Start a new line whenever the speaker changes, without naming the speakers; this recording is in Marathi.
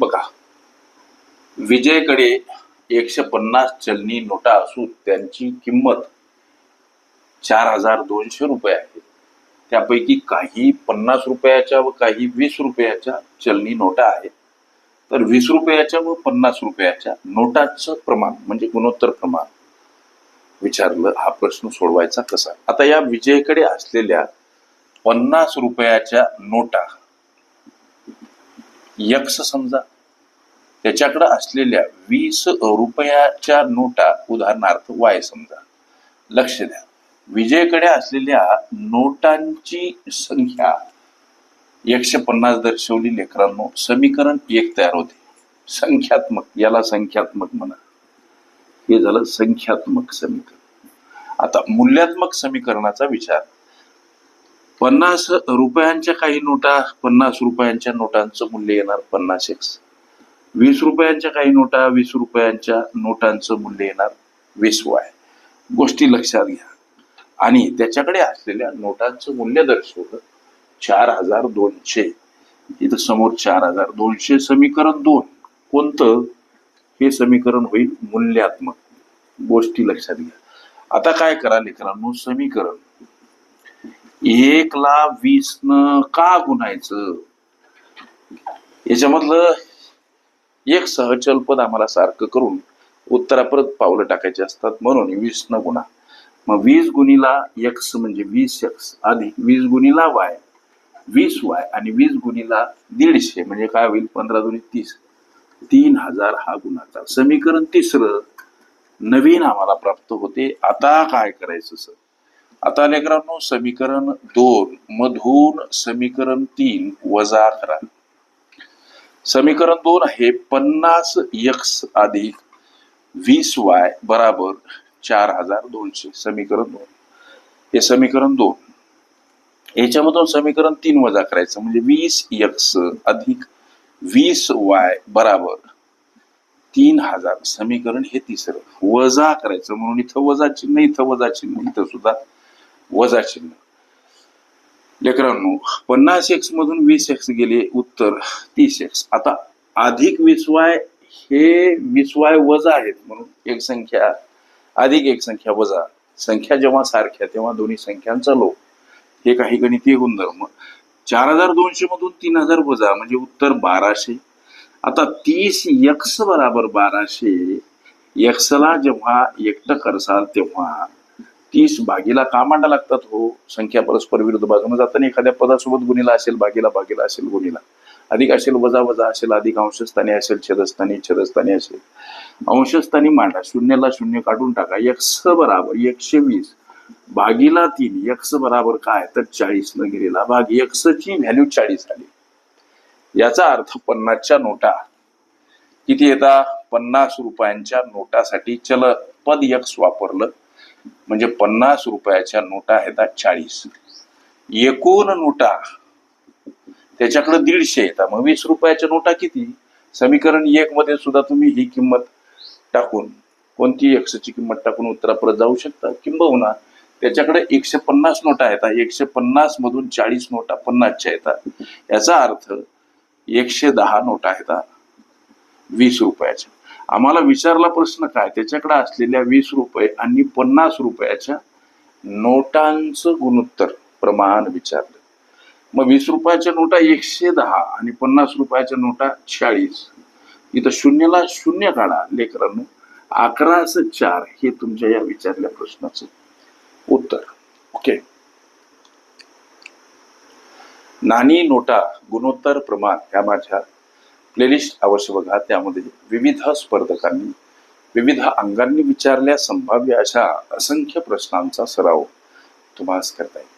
बघा, विजयकडे 150 चलनी नोटा असून त्यांची किंमत 4,200 रुपये आहे. त्यापैकी काही 50 रुपयाच्या व काही 20 रुपयाच्या चलनी नोटा आहेत. तर 20 रुपयाच्या व 50 रुपयाच्या नोटांचं प्रमाण म्हणजे गुणोत्तर प्रमाण विचारलं. हा प्रश्न सोडवायचा कसा? आता या विजयकडे असलेल्या 50 रुपयाच्या नोटा X समजा, त्याच्याकडे असलेल्या 20 रुपयाच्या नोटा उदाहरणार्थ Y समजा. लक्ष द्या, विजयकडे असलेल्या नोटांची संख्या 150 दर्शवली लेकरांनो. समीकरण 1 तयार होते. संख्यात्मक, याला संख्यात्मक म्हणा. हे झालं संख्यात्मक समीकरण. आता मूल्यात्मक समीकरणाचा विचार. 50 रुपयांच्या काही नोटा, 50 रुपयांच्या नोटांचं मूल्य येणार 50x. 20 रुपयांच्या काही नोटा, 20 रुपयांच्या नोटांचं मूल्य येणार 20y. गोष्टी लक्षात घ्या. आणि त्याच्याकडे असलेल्या नोटांचं मूल्य दर्शवलं 4,200. इथं समोर 4,200. समीकरण 2 कोणतं? हे समीकरण होईल मूल्यात्मक. गोष्टी लक्षात घ्या. आता काय करा लेकरांनो, समीकरण 1 ला 20 न का गुणायचं? याच्यामधलं एक सहचल पद आम्हाला सारखं करून उत्तरापर्यंत पावलं टाकायचे असतात, म्हणून 20 न गुणा. मग 20 गुणीला x म्हणजे 20x अधिक 20 गुणीला y 20y आणि 20 गुणीला 150 म्हणजे काय होईल? 15 दुनी 30. 3000 हा गुणाकार. समीकरण 3 नवीन आम्हाला प्राप्त होते. आता काय करायचं सर? आता लेकरांनो, समीकरण 2 मधून समीकरण 3 वजा करा. समीकरण 2 आहे 50x अधिक 20y बराबर 4,200. समीकरण 2 हे समीकरण 2. याच्यामधून समीकरण 3 वजा करायचं म्हणजे 20x अधिक 20y बराबर 3000. समीकरण हे 3 वजा करायचं म्हणून इथं वजा चिन्ह, इथं वजा चिन्ह, इथं सुद्धा वजा चिन्ह. लेकरांनो, 50x मधून 20x गेले, उत्तर 30x. आता अधिक 20y हे 20y वजा आहेत म्हणून एक संख्या अधिक एक संख्या वजा. संख्या जेव्हा सारख्या तेव्हा दोन्ही संख्यांचा लोप. हे काही गणितीय गुणधर्म. 4,200 मधून 3,000 वजा म्हणजे उत्तर 1200. आता 30x बराबर 1200. x ला जेव्हा एकटं करसाल तेव्हा 30 भागीला का मांडा लागतात हो? संख्या परस्पर विरुद्ध बाजूने जाताना एखाद्या पदासोबत गुणीला असेल, भागीला भागीला असेल, गुणीला अधिक असेल, वजा वजा असेल, अधिक अंशस्थानी असेल, छेदस्थानी छेदस्थानी असेल. अंशस्थानी मांडा, शून्याला शून्य काढून टाका. x बराबर 120 भागीला 3. x बराबर काय? तर 40 न गेलेला भाग. x ची व्हॅल्यू 40 आली. याचा अर्थ 50च्या नोटा किती येतात? 50 रुपयांच्या नोटासाठी चल पद x वापरलं म्हणजे 50 रुपयाच्या नोटा येतात 40. एकूण नोटा त्याच्याकडे 150 येतात. मग 20 रुपयाच्या नोटा किती? समीकरण 1 मध्ये सुद्धा तुम्ही ही किंमत टाकून, कोणती x ची किंमत टाकून उत्तरापर्यंत जाऊ शकता. किंबहुना त्याच्याकडे 150 नोटा येतात. 150 मधून 40 नोटा 50च्या येतात. याचा अर्थ 110 नोटा येतात 20 रुपयाच्या. आम्हाला विचारला प्रश्न काय? त्याच्याकडे असलेल्या 20 रुपये आणि 50 रुपयाच्या नोटांचं गुणोत्तर प्रमाण विचारलं. मग 20 रुपयाच्या नोटा 110 आणि 50 रुपयाच्या नोटा 40. इथं शून्यला शून्य काढा लेकरांनो. 11×4 हे तुमच्या या विचारल्या प्रश्नाचं उत्तर. ओके. नाणी नोटा गुणोत्तर प्रमाण ह्या माझ्या प्लेलिस्ट अवश्य बघा. त्यामध्ये विविध स्पर्धकांनी विविध अंगांनी विचारल्या संभाव्य अशा असंख्य प्रश्नांचा सराव तुम्हाला करता येईल.